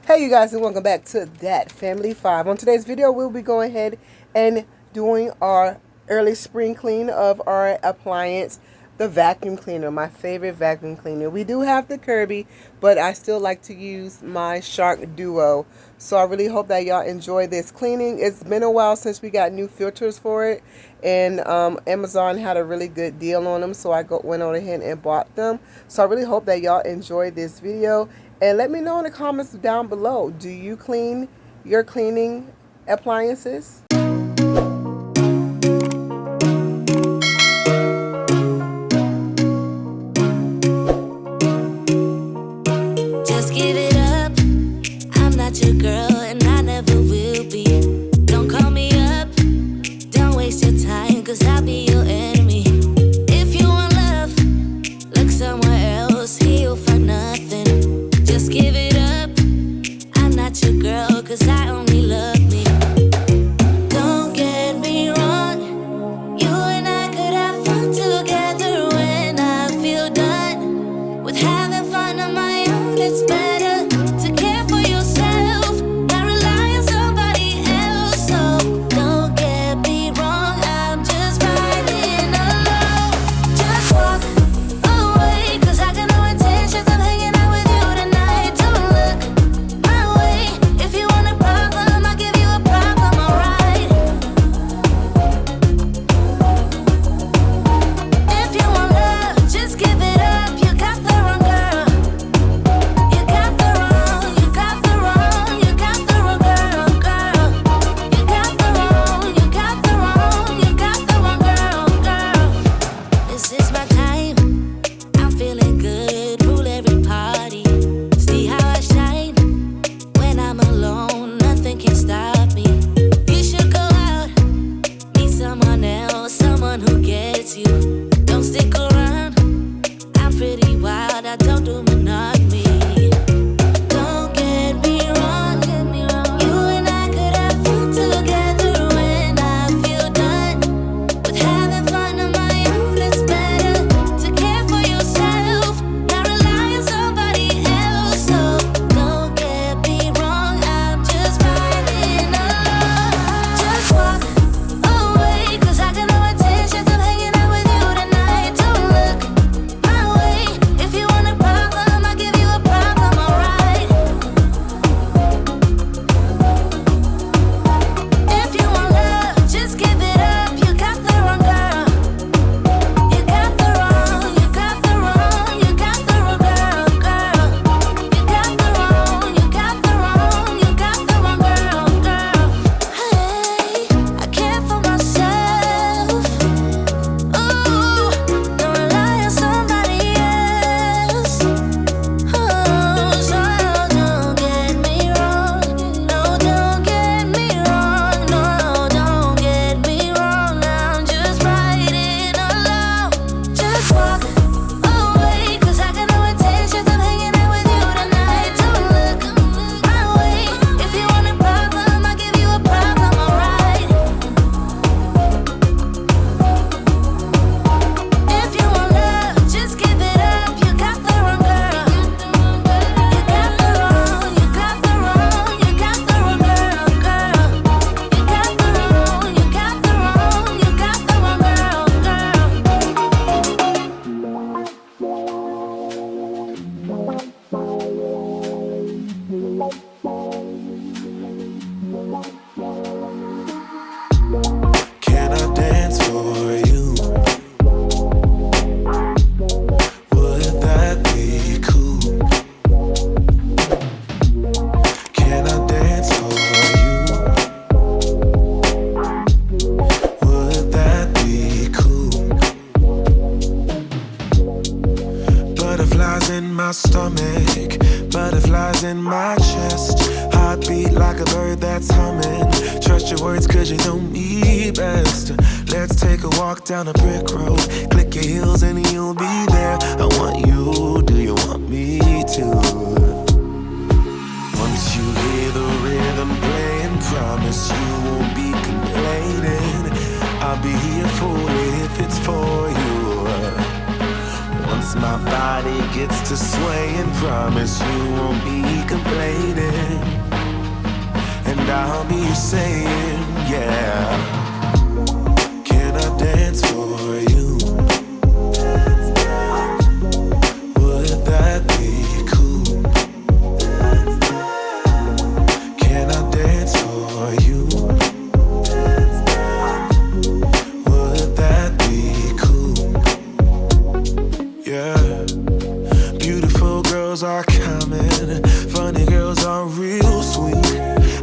Hey you guys, and welcome back to DAT Family 5. On today's video, we'll be going ahead and doing our early spring clean of our appliance, the vacuum cleaner, my favorite vacuum cleaner. We do have the Kirby, but I still like to use my Shark Duo. So I really hope that y'all enjoy this cleaning. It's been a while since we got new filters for it, and Amazon had a really good deal on them, so I went on ahead and bought them. So I really hope that y'all enjoy this video. And let me know in the comments down below, do you clean your cleaning appliances? Just give it up, I'm not your girl and I never will be. Don't call me up, don't waste your time, cause I'll be your enemy. If you want love, look somewhere else, he'll find nothing. Just give it up, I'm not your girl, cause I only love me. Don't get me wrong, you and I could have fun together when I feel done with having fun on my own. It's better to care for yourself, not rely on somebody else. So don't get me wrong, I'm just riding alone. Just walk away, cause I got no intentions of hanging out with you tonight. Don't look my way, if you want a problem, I'll give you a problem, alright? If you want love, just give it up, you got the wrong girl. You got the wrong, you got the wrong, you got the wrong girl, girl. You got the wrong, you got the wrong, you got the wrong girl, girl. This is my time, I'm feeling good, rule every party. See how I shine when I'm alone, nothing can stop me. You should go out, meet someone else, someone who gets you. Don't stick around, I'm pretty wild, I don't do monogamy. Don't get me wrong, you and I could have fun together when I feel done with having fun on my own. It's better to care for yourself, not rely on somebody else. So don't get me wrong, I'm just riding alone. Just walk away, cause I got no intentions of hanging out with you tonight. Don't look my way, if you want a problem, I'll give you a problem, alright? If you want love, just give it up, you got the wrong girl. You got the wrong, you got the wrong, you got the wrong girl, girl. You got the wrong, you got the wrong, you got the wrong girl, girl. Hey, I care for myself. Ooh, don't rely on somebody else. Oh, so don't get me wrong. No, don't get me wrong. No, don't get me wrong. I'm just riding alone. Just walk away, cause I got no intentions of hanging out with you tonight. Don't look my way, if you want a problem, I'll give you a problem, alright? If you want love, just give it up, you got the wrong girl. You got the wrong, you got the wrong, you got the wrong girl, girl. You got the wrong, you got the wrong, you got the wrong girl, Can I dance for you? Would that be cool? Can I dance for you? Would that be cool? Butterflies in my stomach, butterflies in my chest. Heartbeat like a bird that's humming. Trust your words cause you know me best. Let's take a walk down a brick road. Click your heels and you'll be there. I want you, do you want me to? Once you hear the rhythm playing, promise you won't be complaining. I'll be here for it if it's for you. Once my body gets to swaying, promise you won't be complaining. And I'll be saying, yeah, can I dance for you? Would that be cool? Can I dance for you? Would that be cool? Yeah. Beautiful girls are common, funny girls are real sweet.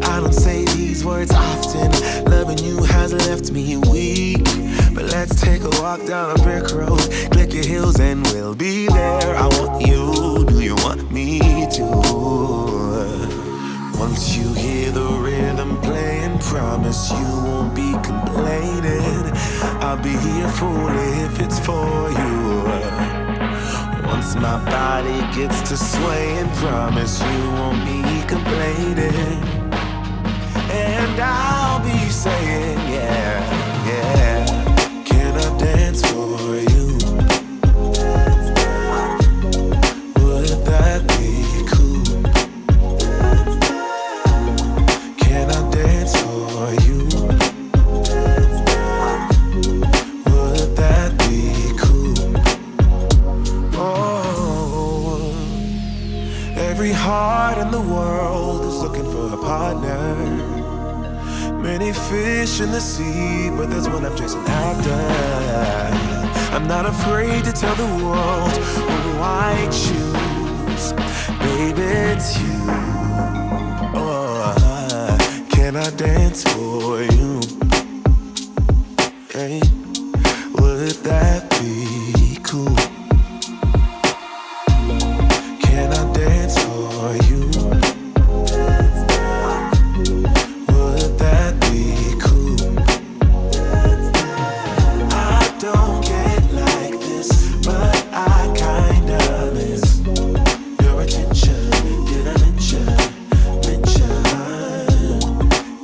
I don't say these words often, loving you has left me weak. But let's take a walk down a brick road, click your heels and we'll be there. I want you, do you want me to? Once you hear the rhythm playing, promise you won't be complaining. I'll be here fully if it's for you. Once my body gets to swaying, promise you won't be complaining. And I'll be saying, yeah, yeah. Can I dance for you? Would that be cool? Can I dance for you? Would that be cool? Oh, every heart in the world is looking for a partner. Many fish in the sea, but there's one I'm chasing after. I'm not afraid to tell the world who I choose. Baby, it's you. Oh, can I dance for you? Hey, would that be cool? Can I dance for you? Would that be cool? I don't get like this, but I kinda miss your attention. Did I mention?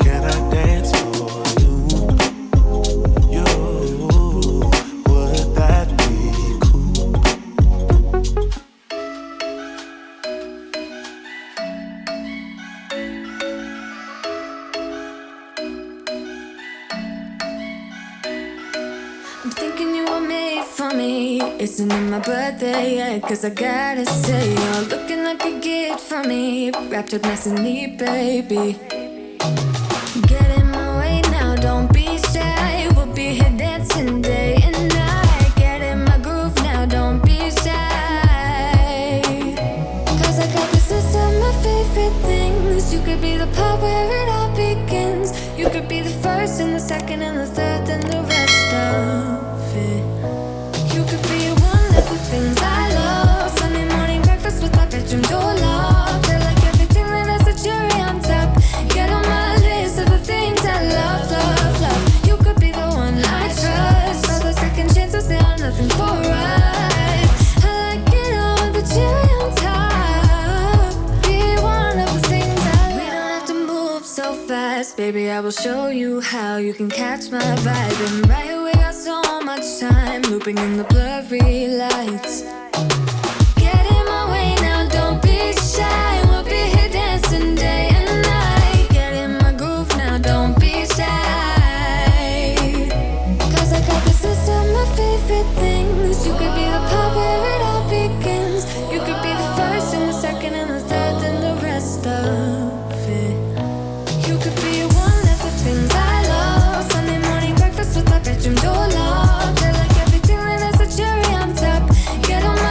Can I dance for you? Yo, would that be cool? I'm thinking you were made for me. Isn't it my birthday yet? Cause I gotta say, you're looking like a gift for me. Wrapped up nice and neat, baby. Get in my way now, don't be shy. We'll be here dancing day and night. Get in my groove now, don't be shy. Cause I got this list of my favorite things. You could be the part where it all begins. You could be the first and the second and the third and the rest of it. You could be one of the things I love. Sunday morning breakfast with my bedroom door locked. I like everything that has a cherry on top. Get on my list of the things I love, love, love. You could be the one I trust. All the second chances, they are nothing for us. I like it all with the cherry on top. Be one of the things I love. We don't have to move so fast, baby. I will show you how you can catch my vibe. And right here we got so much time, looping in the blurry lights. Get in my way now, don't be shy. We'll be here dancing day and night. Get in my groove now, don't be shy. Cause I got this list of my favorite things. You could be the part where it all begins. You could be the first and the second and the third and the rest of it. You could be one of the things I love. Sunday morning breakfast with my bedroom door locked. I like everything that has a cherry on top. Get on my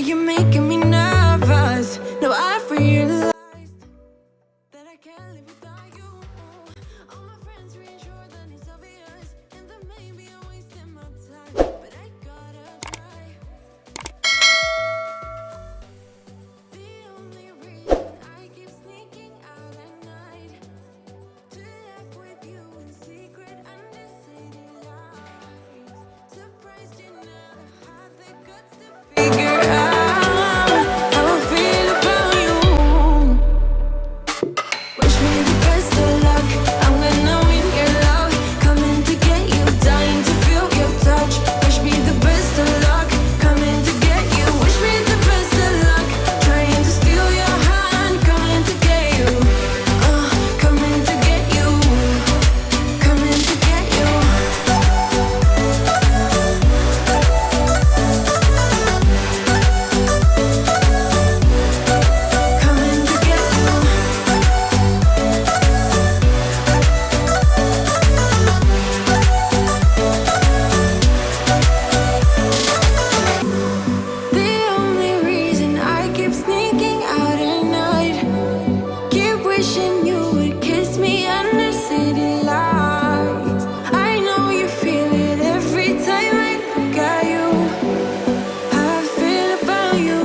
you're making me nervous. No, I realized that I can't live without you. All my friends reassure that it's obvious, and that maybe I'm wasting my time, but I gotta try. The only reason I keep sneaking out at night to laugh with you in secret under city lights. Surprised you never had the guts to figure out how I feel about you. Wish me the best of luck. I'm gonna win your love. Coming to get you, dying to feel your touch. Wish me the best of luck. Coming to get you. Wish me the best of luck. Trying to steal your hand. Coming to get you. Coming to get you. Coming to get you. Coming to get you. The only reason I keep sneaking out at night, keep wishing you would kiss me under city lights. I know you feel it every time I look at you. How I feel about you.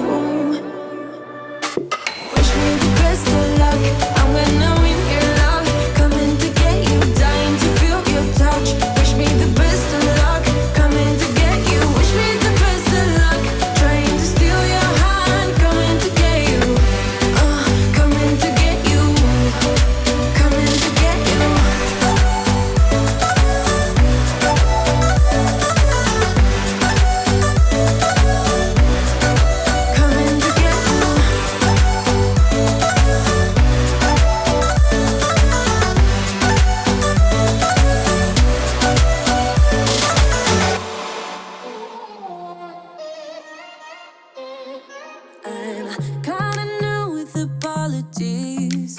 Wish me the best of luck. I'm gonna win your love. Coming to get you, dying to feel your touch. Wish me the best of luck. Coming to get you. Wish me the best of luck. Trying to steal your hand. Coming to get you. Coming to get you. Coming to get you. Coming to get you. I'm kinda new with apologies.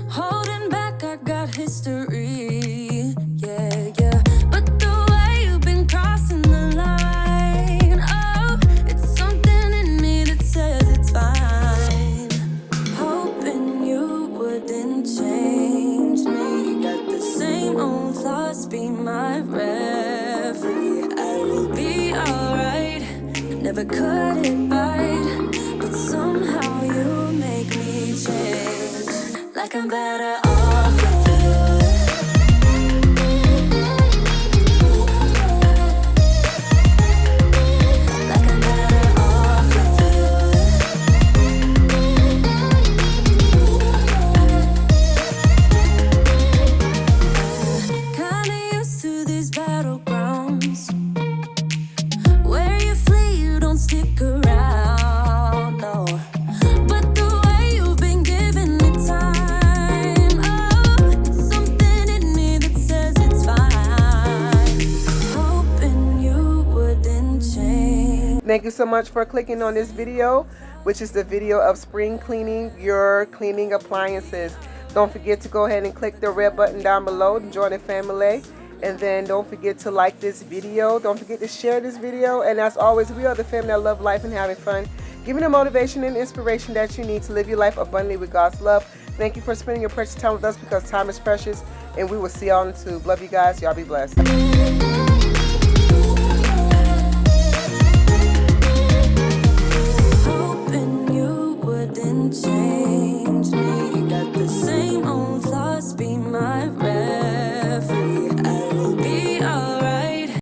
Holding back, I got history. Yeah, yeah. But the way you've been crossing the line, oh, it's something in me that says it's fine. Hoping you wouldn't change me. Got the same old thoughts, be my referee. I will be alright. Never cut it right, but somehow you make me change. Like I'm better off with you. Like I'm better off with you. Kinda used to these battlegrounds where you flee, you don't stick around, no. But the way you've been giving me time, oh, it's something in me that says it's fine. Hoping you wouldn't change. Thank you so much for clicking on this video, which is the video of spring cleaning your cleaning appliances. Don't forget to go ahead and click the red button down below to join the family. And then don't forget to like this video. Don't forget to share this video. And as always, we are the family that love life and having fun, giving the motivation and inspiration that you need to live your life abundantly with God's love. Thank you for spending your precious time with us, because time is precious. And we will see y'all on YouTube. Love you guys. Y'all be blessed.